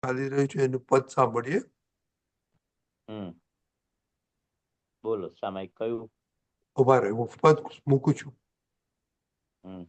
ચાલી રહ્યું છે એનું પદ સાંભળીએ. હમ બોલો સામાયિક કયું? ઉભા રહે, હું પદ મૂકું છું. હમ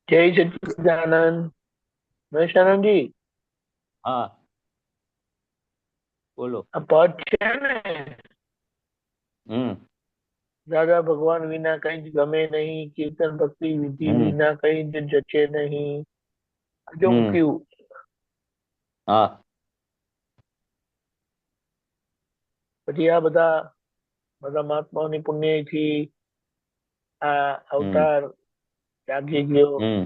જય સચ્ચિદાનંદ. મહેશાનંદજી, હા બોલો. આ પદ છે ને, હમ દાદા ભગવાન વિના કઈ જ ગમે નહીં, કીર્તન ભક્તિ વિધિ હમ વિના કઈ જ જચે નહીં. જો હું હમ કયું હા પછી આ બધા બધા મહાત્માઓની પુણ્યથી આ હમ અવતાર જાગી ગયો. હમ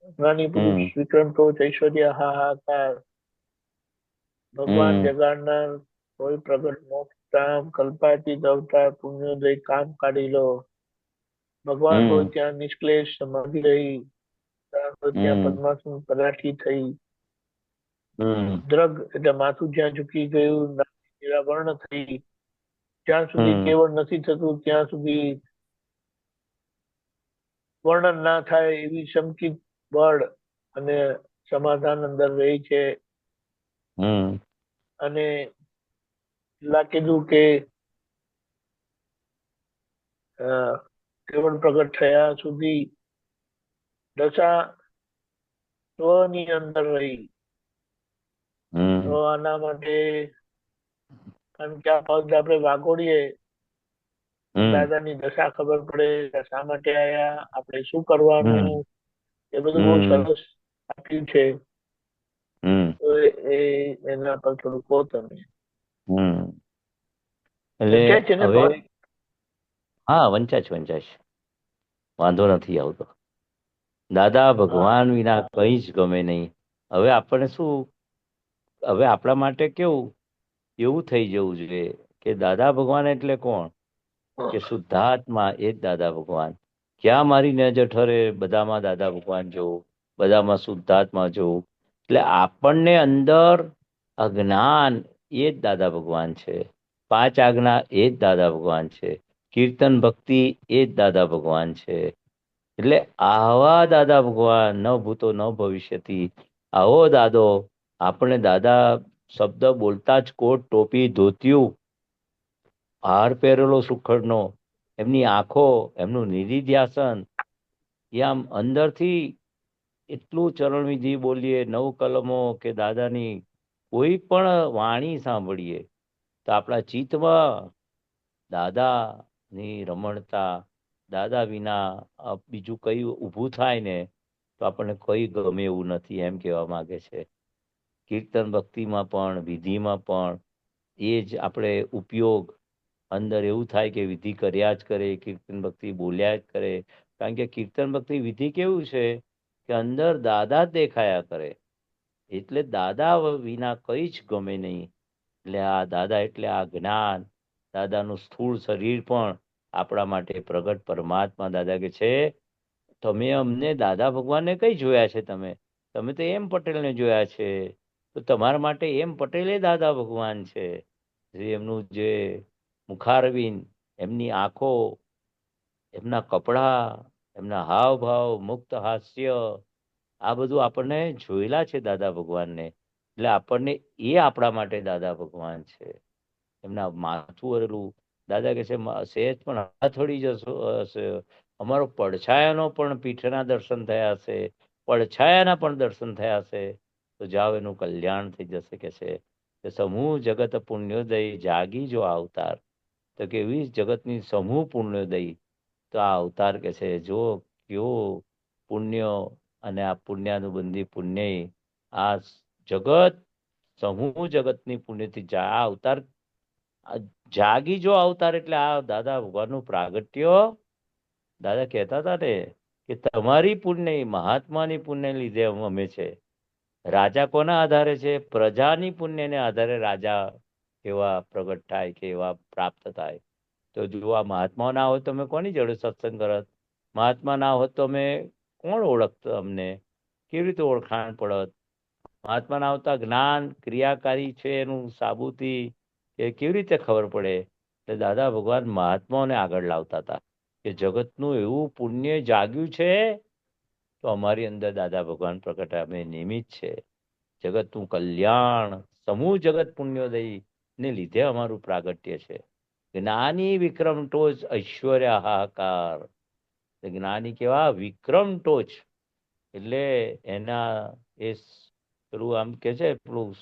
જ્ઞાની પુરુષ હમ વિક્રમતો ઐશ્વર્ય હાહાકાર. ભગવાન હમ જગાડનાર કોઈ પ્રગટ મોક્ષ ધામ, કલ્પાતીત અવતાર પુણ્યોદય કામ કાઢી લો. ભગવાન હોય હમ ત્યાં નિષ્ક્લેશ સમાધિ રહી, હોય ત્યાં હમ પદ્માસન પરાઠી થઈ. હમ દ્રગ એટલે માથું જ્યાં ઝૂકી ગયું, નિરાવરણ થઈ. જ્યાં સુધી હમ કેવળ નથી થતું ત્યાં સુધી વર્ણન ના થાય એવી સંકિત બળ અને સમાધાન અંદર રહી છે. હમ અને પેલા કીધું કે કેવળ પ્રગટ થયા સુધી દશા સ્વની અંદર રહી. તો હમ આના માટે કારણ કે આ પદ આપણે વાગોડીએ હમ દાદાની દશા ખબર પડે કે શા માટે આયા, આપણે શું કરવાનું, હમ એ બધું બહુ હમ સરસ આપ્યું છે. હમ તો એના પર થોડું કહો તમે. હમ કે એટલે છે ને હવે પદ હા, વંચાશ વાંધો નથી આવતો. દાદા ભગવાન વિના કંઈ જ ગમે નહીં. હવે આપણને શું, હવે આપણા માટે કેવું એવું થઈ જવું જોઈએ કે દાદા ભગવાન એટલે કોણ? કે શુદ્ધાત્મા એ જ દાદા ભગવાન. ક્યાં મારી નજર ઠરે બધામાં દાદા ભગવાન જોવું, બધામાં શુદ્ધાત્મા જોવું. એટલે આપણને અંદર અજ્ઞાન એ જ દાદા ભગવાન છે. 5 આજ્ઞા એ જ દાદા ભગવાન છે. કીર્તન ભક્તિ એ જ દાદા ભગવાન છે. એટલે આવા દાદા ભગવાન ન ભૂતો ન ભવિષ્યથી, આવો દાદો આપણે દાદા શબ્દ બોલતા જ કોટ ટોપી ધોતિયું, હાર પહેરેલો સુખડનો, એમની આંખો, એમનું નિધિધ્યાસન, એ આમ અંદરથી એટલું ચરણવિધિ બોલીએ, 9 કલમો કે દાદાની કોઈ પણ વાણી સાંભળીએ તો આપણા ચિત્તમાં દાદાની રમણતા, દાદા વિના બીજું કઈ ઊભું થાય ને તો આપણને કઈ ગમે એવું નથી, એમ કહેવા માંગે છે. કીર્તન ભક્તિમાં પણ વિધિમાં પણ એ જ આપણે ઉપયોગ, અંદર એવું થાય કે વિધિ કર્યા જ કરે, કીર્તન ભક્તિ બોલ્યા જ કરે. કારણ કે કીર્તન ભક્તિ વિધિ કેવું છે કે અંદર દાદા જ દેખાયા કરે, એટલે દાદા વિના કઈ જ ગમે નહીં. એટલે આ દાદા એટલે આ જ્ઞાન, દાદાનું સ્થૂળ શરીર પણ આપણા માટે પ્રગટ પરમાત્મા. દાદા કે છે તમે અમને દાદા ભગવાનને કઈ જોયા છે? તમે તમે તો એમ પટેલને જોયા છે. તો તમારા માટે એમ પટેલે દાદા ભગવાન છે. એમનું જે મુખારવિંદ, એમની આંખો, એમના કપડા, એમના હાવભાવ, મુક્ત હાસ્ય, આ બધું આપણને જોયેલા છે દાદા ભગવાનને. એટલે આપણને એ આપણા માટે દાદા ભગવાન છે. એમના માથું વરેલું, દાદા કે છે સહેજ પણ હથોડી જશો હશે, અમારો પડછાયાનો પણ પીઠના દર્શન થયા હશે, પડછાયાના પણ દર્શન થયા હશે તો જાઓ એનું કલ્યાણ થઈ જશે. કે છે કે સમૂહ જગત પુણ્યોદય જાગી જો અવતાર, તો કે એવી જગતની સમૂહ પુણ્યોદય, તો આ અવતાર કે છે જો કેવો પુણ્ય, અને આ પુણ્યાનુબંધી પુણ્ય, આ જગત સમૂહ જગતની પુણ્યથી આ અવતાર જાગી જો અવતાર. એટલે આ દાદા ભગવાનનું પ્રાગટ્ય. દાદા કહેતા હતા ને કે તમારી પુણ્ય, મહાત્માની પુણ્ય લીધે અમે છે. રાજા કોના આધારે છે? પ્રજાની પુણ્યને આધારે રાજા કેવા પ્રગટ થાય, કે એવા પ્રાપ્ત થાય. તો જો આ મહાત્મા ના હોય તો અમે કોની જોડે સત્સંગ કરત? મહાત્મા ના હોત તો અમે કોણ ઓળખત? અમને કેવી રીતે ઓળખાણ પડત? મહાત્મા ના આવતા જ્ઞાન ક્રિયાકારી છે એનું સાબુતી કે કેવી રીતે ખબર પડે? એટલે દાદા ભગવાન મહાત્માઓને આગળ લાવતા હતા કે જગતનું એવું પુણ્ય જાગ્યું છે તો અમારી અંદર દાદા ભગવાન પ્રગટ, અમે નિમિત્ત છે. જગતનું કલ્યાણ, સમૂહ જગત પુણ્યોદય ને લીધે અમારું પ્રાગટ્ય છે. જ્ઞાની વિક્રમ ટોચ ઐશ્વર્ય હાહાકાર. જ્ઞાની કેવા? વિક્રમ ટોચ. એટલે એના એ પેલું આમ કે છે, પેલું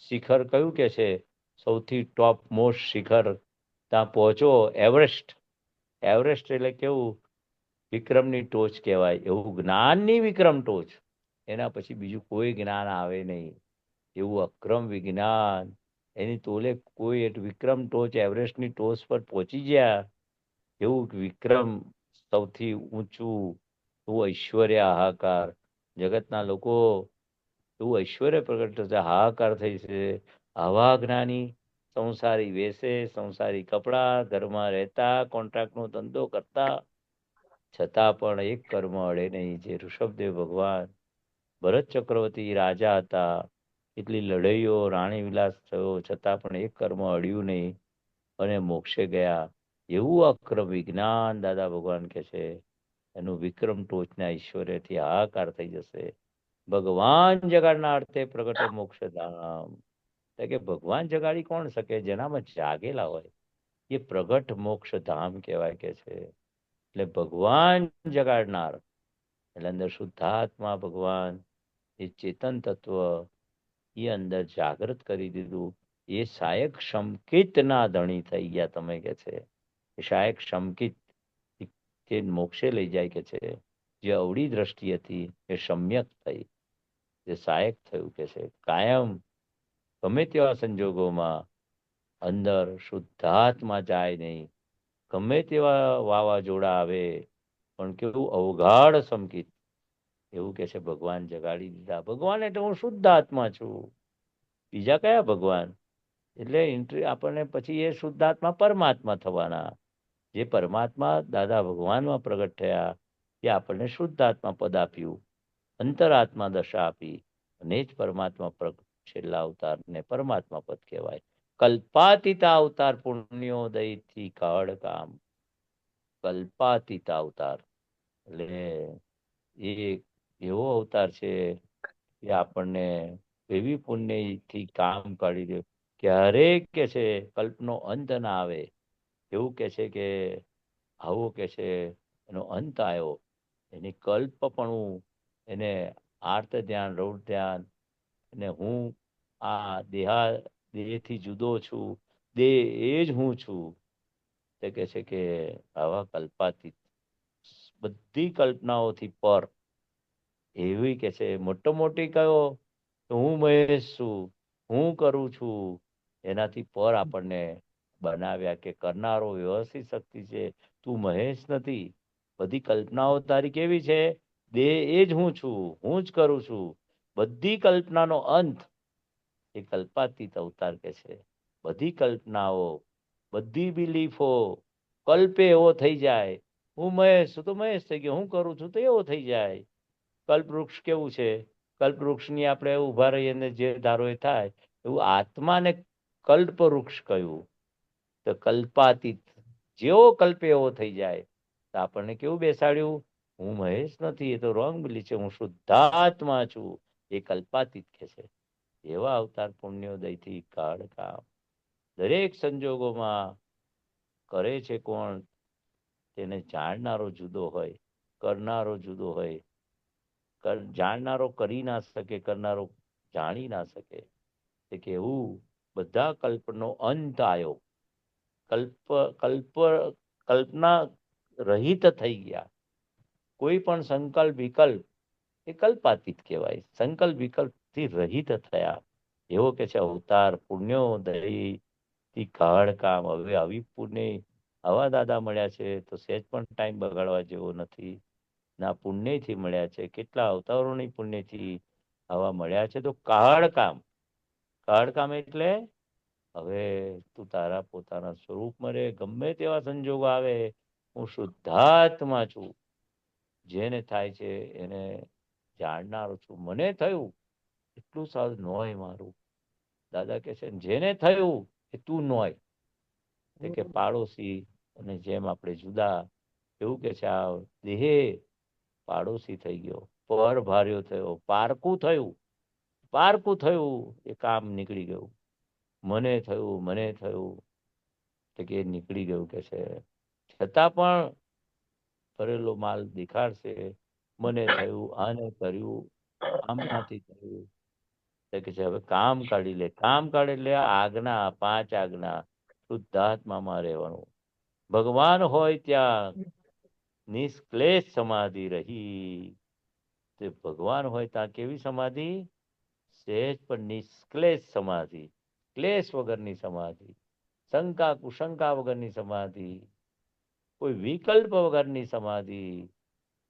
શિખર કયું કે છે? સૌથી ટોપ મોસ્ટ શિખર, ત્યાં પહોંચો એવરેસ્ટ. એવરેસ્ટ એટલે કેવું? વિક્રમની ટોચ કહેવાય. એવું જ્ઞાનની વિક્રમ ટોચ, એના પછી બીજું કોઈ જ્ઞાન આવે નહીં. એવું અક્રમ વિજ્ઞાન, એની તોલે કોઈ વિક્રમ ટોચ, એવરેસ્ટની ટોચ પર પહોંચી ગયા. એવું વિક્રમ સૌથી ઊંચું, તું ઐશ્વર્ય હાહાકાર. જગતના લોકો તું ઐશ્વર્ય પ્રગટ થશે, હાહાકાર થઈ છે. આવા જ્ઞાની સંસારી વેશે, સંસારી કપડા, ઘરમાં રહેતા, કોન્ટ્રાક્ટનો ધંધો કરતા, છતાં પણ એક કર્મ અડે નહીં. જે ઋષભદેવ ભગવાન, ભરત ચક્રવર્તી રાજા હતા, એટલી લડાઈઓ, રાણી વિલાસ થયો, છતાં પણ એક કર્મ અડ્યું નહીં અને મોક્ષે ગયા. એવું અક્રમ વિજ્ઞાન દાદા ભગવાન કે છે. એનું વિક્રમ ટોચના ઐશ્વર્યથી હાહાકાર થઈ જશે. ભગવાન જગાડના અર્થે પ્રગટે મોક્ષધામ. એટલે કે ભગવાન જગાડી કોણ શકે? જેનામાં જાગેલા હોય એ પ્રગટ મોક્ષધામ કહેવાય. કે છે એટલે ભગવાન જગાડનાર, એટલે અંદર શુદ્ધાત્મા ભગવાન, એ ચેતન તત્વ, એ અંદર જાગૃત કરી દીધું. એ સાયક શંકિતના ધણી થઈ ગયા. તમે કે છે એ સાયક શંકિત, જે મોક્ષે લઈ જાય. કે છે જે અવળી દ્રષ્ટિ હતી એ સમ્યક થઈ, જે સહાયક થયું. કે છે કાયમ ગમે તેવા સંજોગોમાં અંદર શુદ્ધાત્મા જાય નહીં. ગમે તેવા વાવાઝોડા આવે પણ કેવું અવગાઢ સમકિત, એવું કે છે ભગવાન જગાડી દીધા. ભગવાન એટલે હું શુદ્ધ આત્મા છું, બીજા કયા ભગવાન? એટલે આપણને પછી એ શુદ્ધાત્મા પરમાત્મા થવાના. જે પરમાત્મા દાદા ભગવાનમાં પ્રગટ થયા એ આપણને શુદ્ધાત્મા પદ આપ્યું, અંતરાત્મા દશા આપી, અને જ પરમાત્મા પ્રગટ છેલ્લા અવતારને પરમાત્મા પદ કહેવાય. કલ્પાતીતા અવતાર પુણ્યોદયથી કાળ કામ. કલ્પાતીતા અવતાર એટલે એ એવો અવતાર છે કે આપણને એવી પુણ્યથી કામ કાઢી દે. ક્યારેક કે છે કલ્પનો અંત ના આવે, એવું કે છે કે આવો કે છે એનો અંત આવ્યો, એની કલ્પપણું, એને આર્ત ધ્યાન, રૌઢ ધ્યાન, અને હું આ દેહથી જુદો છું, દેહ એ જ હું છું, તે કે છે કે આવા કલ્પાતીત બધી કલ્પનાઓથી પર એવી કે છે મોટી કયો તો હું મહેશ છું, હું કરું છું, એનાથી પર આપણને બનાવ્યા કે કરનારો વ્યવસ્થિત શક્તિ છે, તું મહેશ નથી. બધી કલ્પનાઓ તારી કેવી છે? દેહ એ જ હું છું, હું જ કરું છું. બધી કલ્પનાનો અંત એ કલ્પાતીત અવતાર કે છે. બધી કલ્પનાઓ, બધી બિલીફો કલ્પે એવો થઈ જાય. હું મહેશ છું તો મહેશ થઈ ગયો, હું કરું છું તો એવો થઈ જાય. કલ્પવૃક્ષ કેવું છે? કલ્પવૃક્ષની આપણે ઉભા રહીએ ને જે ધારો એ થાય, એવું આત્માને કલ્પવૃક્ષ કહ્યું. તો કલ્પાતીત જેવો કલ્પે એવો થઈ જાય. તો આપણને કેવું બેસાડ્યું? હું મહેશ નથી, એ તો રોંગ બિલીફ છે, હું શુદ્ધાત્મા છું, એ કલ્પાતીત કે છે. એવા અવતાર પુણ્યોદયથી કાળ કામ. દરેક સંજોગોમાં કરે છે કોણ? તેને જાણનારો જુદો હોય, કરનારો જુદો હોય. જાણનારો કરી ના શકે, કરનારો જાણી ના શકે. તે કેવું બધા કલ્પનો અંત આવ્યો. કલ્પના રહિત થઈ ગયા. કોઈ પણ સંકલ્પ વિકલ્પ એ કલ્પાતીત કહેવાય. સંકલ્પ વિકલ્પ થી રહિત થયા. એવો કે છે અવતાર પુણ્યોદયથી કાળ કામ. હવે આવી પુણ્ય આવા દાદા મળ્યા છે તો સહેજ પણ ટાઈમ બગાડવા જેવો નથી. ના પુણ્યથી મળ્યા છે, કેટલા અવતારોની પુણ્યથી આવા મળ્યા છે. તો કાળ કામ, કાળ કામ એટલે હવે તું તારા પોતાના સ્વરૂપમાં રહે, ગમે તેવા સંજોગો આવે, હું શુદ્ધાત્મા છું. જેને થાય છે એને જાણનારો છું. મને થયું એટલું સારું નોય મારું. દાદા કે છે જેને થયું એ તું નોય. એટલે કે પાડોશી અને જેમ આપણે જુદા, એવું કે છે આ દેહે પાડોશી થઈ ગયો, પર ભાર્યો થયો, પારકું થયું, એ કામ નીકળી ગયું. મને થયું કે નીકળી ગયું કે છે. છતાં પણ ભરેલો માલ દેખાડશે. મને થયું, આને કર્યું, આમનાથી થયું. કે છે હવે કામ કાઢી લે. કામ કાઢે એટલે આજ્ઞા, 5 આજ્ઞા, શુદ્ધાત્મામાં રહેવાનું. ભગવાન હોય ત્યાં નિષ્ક્લેશ સમાધિ રહી. તે ભગવાન હોય ત્યાં કેવી સમાધિ? સહેજ પણ નિષ્ક્લેશ સમાધિ, ક્લેશ વગરની સમાધિ, શંકા કુશંકા વગરની સમાધિ, કોઈ વિકલ્પ વગરની સમાધિ,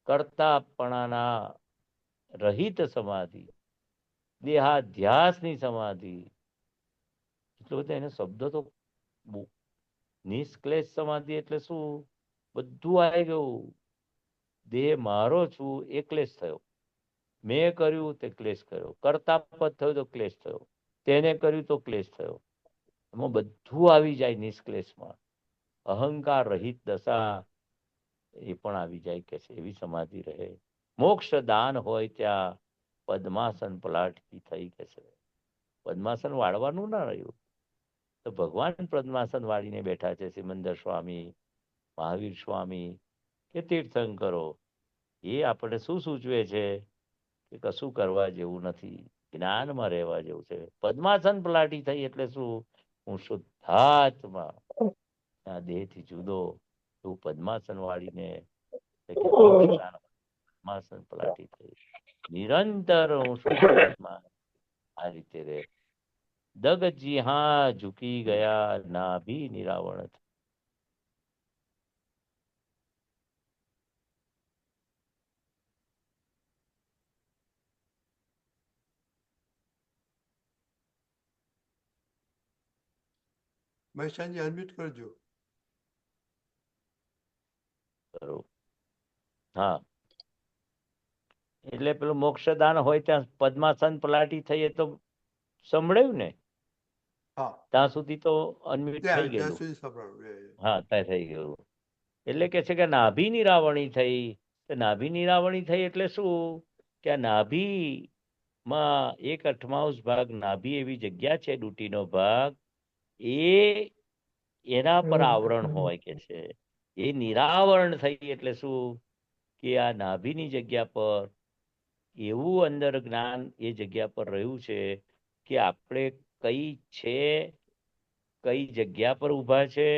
કર્તાપણાના રહિત સમાધિ, દેહાધ્યાસની સમાધિ. એટલે બધા એને શબ્દો તો નિષ્ક્લેશ સમાધિ એટલે શું? બધું આવી ગયું. દેહ મારો છું એ ક્લેશ થયો. મેં કર્યું તે ક્લેશ કર્યો. કર્તાપદ થયો તો ક્લેશ થયો. તેને કર્યું તો ક્લેશ થયો. એમાં બધું આવી જાય નિષ્ક્લેશમાં. અહંકાર રહિત દશા એ પણ આવી જાય કે છે. એવી સમાધિ રહે. મોક્ષ દાન હોય ત્યાં પદ્માસન પલાટકી થઈ કે છે. પદ્માસન વાળવાનું ના રહ્યું. તો ભગવાન પદ્માસન વાળીને બેઠા છે. સિમંદર સ્વામી, મહાવીર સ્વામી કે તીર્થંકરો. એ આપણે શું સૂચવે છે કે કશું કરવા જેવું નથી, જ્ઞાનમાં રહેવા જેવું છે. પદ્માસન પલાટી થઈ એટલે શું? હું શુદ્ધાત્મા, આ દેહથી જુદો. તું પદ્માસન વાળીને કે પદ્માસન પલાટી થઈ. નિરંતર હું શુદ્ધાત્મા. આ રીતે રે. દગ જી હા ઝુકી ગયા, ના ભી નિરાવણ. મહેશાનજી અનમ્યુટ કરજો. બરોબર. હા, એટલે પેલું મોક્ષદાન હોય ત્યાં પદ્માસન પલાટી થઈ એ તો સંભળાયું ને, હા ત્યાં સુધી તો અનમ્યુટ થઈ ત્યાં ગયેલું. સુધી સંભળાવ્યું. હા, ત્યાં થઈ ગયું. એટલે કે છે કે નાભી નિરાવણી થઈ. તો નાભી નિરાવણી થઈ એટલે શું કે આ નાભીમાં 1/8 ભાગ નાભી એવી જગ્યા છે, ડૂટીનો ભાગ, એ એના પર આવરણ હોય કે છે. એ નિરાવરણ થઈ એટલે શું કે આ નાભીની જગ્યા પર એવું અંદર જ્ઞાન એ જગ્યા પર રહ્યું છે કે આપણે કઈ છે, કઈ જગ્યા પર ઊભા છે,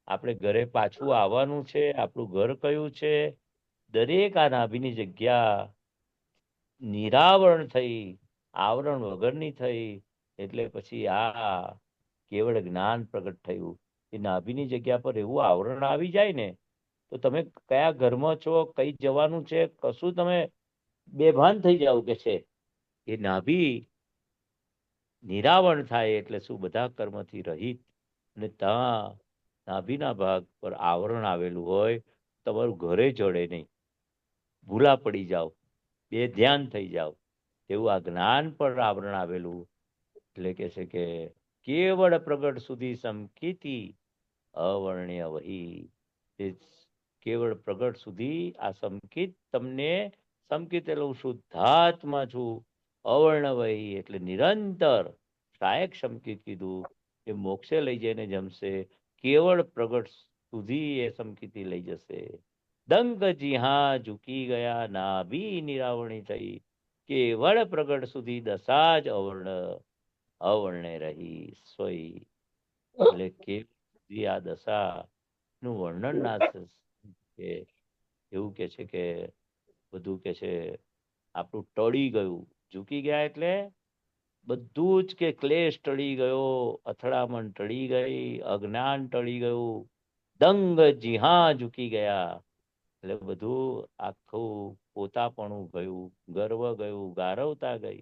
આપણે ઘરે પાછું આવવાનું છે, આપણું ઘર કયું છે, દરેક આ નાભીની જગ્યા નિરાવરણ થઈ, આવરણ વગરની થઈ. એટલે પછી આ કેવળ જ્ઞાન પ્રગટ થયું. એ નાભીની જગ્યા પર એવું આવરણ આવી જાય ને તો તમે કયા ઘરમાં છો, કઈ જવાનું છે, કશું તમે બેભાન થઈ જાવ કે છે. એ નાભી નિરાવરણ થાય એટલે શું બધા કર્મથી રહિત, અને ત્યાં નાભીના ભાગ પર આવરણ આવેલું હોય, તમારું ઘરે જડે નહીં, ભૂલા પડી જાઓ, બે ધ્યાન થઈ જાઓ, એવું આ જ્ઞાન પર આવરણ આવેલું. એટલે કે છે કે કેવળ પ્રગટ સુધી સમકીતી અવર્ણ્ય વહી. એ કેવળ પ્રગટ સુધી આ સમકિત તમને, સમકિત એટલે હું શુદ્ધાત્મા છું, અવર્ણવહી એટલે નિરંતર, સહાયક સમકિત કીધું એ મોક્ષે લઈ જઈને જમશે. કેવળ પ્રગટ સુધી એ સમકિતી લઈ જશે. દંગ જીહા ઝૂકી ગયા, નાભી નિરાવણી થઈ, કેવળ પ્રગટ સુધી દશા જ અવર્ણે રહી સોઈ. એટલે કે આ દશા નું વર્ણન ના કે એવું કે છે કે બધું કે છે આપણું ટળી ગયું. ઝૂકી ગયા એટલે બધું જ કે ક્લેશ ટળી ગયો, અથડામણ ટળી ગઈ, અજ્ઞાન ટળી ગયું, દંગ જીહા ઝૂકી ગયા. એટલે બધું આખું પોતાપણું ગયું, ગર્વ ગયું, ગારવતા ગઈ.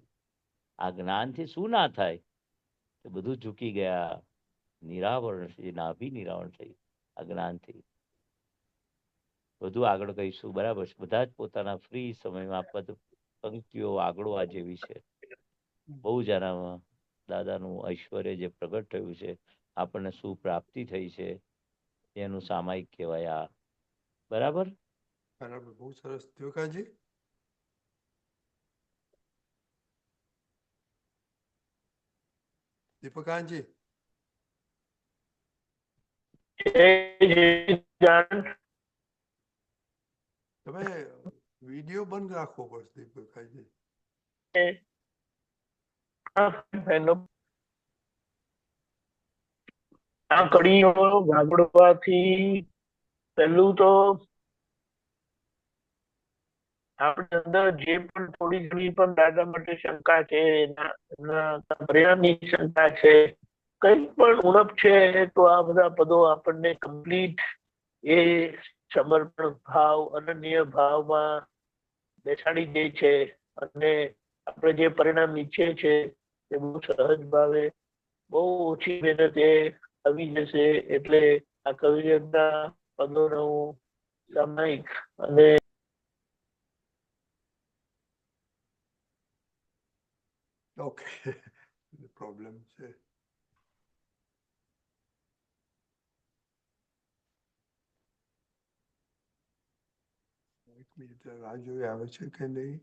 આ જ્ઞાનથી શું ના થાય? તો બધું ઝૂકી ગયા. નિરાવરણ છે, નાભી નિરાવરણ થઈ આ જ્ઞાનથી. બધું આગળ કહીશું, બરાબર છે. બધા જ પોતાના ફ્રી સમયમાં પદ પંક્તિઓ આગળ આ જેવી છે. બહુ જ આનામાં દાદાનું ઐશ્વર્ય જે પ્રગટ થયું છે, આપણને શું પ્રાપ્તિ થઈ છે એનું સામાયિક કહેવાય આ. બરાબર. બરાબર, બહુ સરસ. દેવકાજી દીપકાનજી તમે વિડીયો બંધ રાખવો પડશે દીપકાજી. આ કડીઓ વાગડવાથી પહેલું તો આપણી અંદર જે પણ થોડી ઘણી પણ દાદા માટે શંકા છે, એના પરિણામની શંકા છે, કઈ પણ ઉણપ છે, તો આ બધા પદો આપણને કમ્પ્લીટ એ સમર્પણ ભાવ, અનન્ય ભાવમાં બેસાડી દે છે. અને આપણે જે પરિણામ ઈચ્છે છે એ બહુ સહજ ભાવે, બહુ ઓછી મહેનતે આવી જશે. એટલે આ કવિયતના પદોનું સામાયિક અને ઓકે પ્રોબ્લેમ છે. એક મિનિટ રાહ જોઈ આવે છે કે નહીં.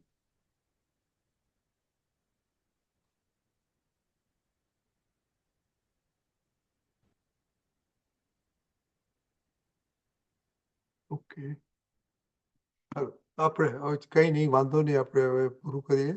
ઓકે, હાલો આપણે હવે કઈ નહીં, વાંધો નહીં, આપણે હવે પૂરું કરીએ.